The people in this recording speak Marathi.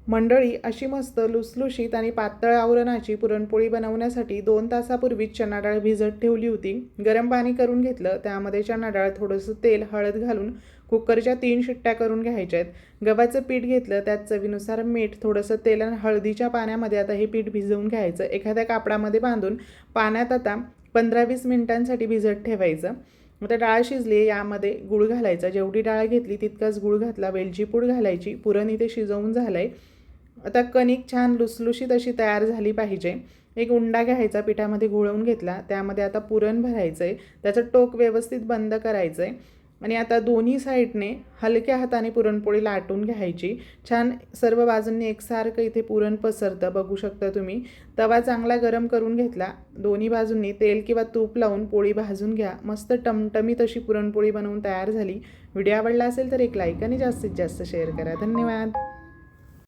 मंडळी, अशी मस्त लुसलुशीत आणि पातळ आवरणाची पुरणपोळी बनवण्यासाठी 2 तासापूर्वीच चणा डाळ भिजत ठेवली होती. गरम पाणी करून घेतलं, त्यामध्ये चणा डाळ, थोडंसं तेल, हळद घालून कुकरच्या 3 शिट्ट्या करून घ्यायच्या आहेत. गव्हाचं पीठ घेतलं, त्यात चवीनुसार मीठ, थोडंसं तेल आणि हळदीच्या पाण्यामध्ये आता हे पीठ भिजवून घ्यायचं. एखाद्या कापडामध्ये बांधून पाण्यात आता 15-20 मिनिटांसाठी भिजत ठेवायचं. आता डाळ शिजली, यामध्ये गूळ घालायचा. जेवढी डाळ घेतली तितकाच गूळ घातला. वेलची पूड घालायची. पुरण इथे शिजवून झालं आहे. आता कणिक छान लुसलुशीत अशी तयार झाली पाहिजे. एक उंडा घ्यायचा, पिठामध्ये घोळवून घेतला. त्यामध्ये आता पुरण भरायचं आहे. त्याचं टोक व्यवस्थित बंद करायचं आहे आणि आता दोन्ही साईडने हलक्या हाताने पुरणपोळी लाटून घ्यायची. छान सर्व बाजूंनी एकसारखं इथे पुरण पसरतं, बघू शकता तुम्ही. तवा चांगला गरम करून घेतला. दोन्ही बाजूंनी तेल किंवा तूप लावून पोळी भाजून घ्या. मस्त टमटमीत अशी पुरणपोळी बनवून तयार झाली. व्हिडिओ आवडला असेल तर एक लाईक आणि जास्तीत जास्त शेअर करा. धन्यवाद.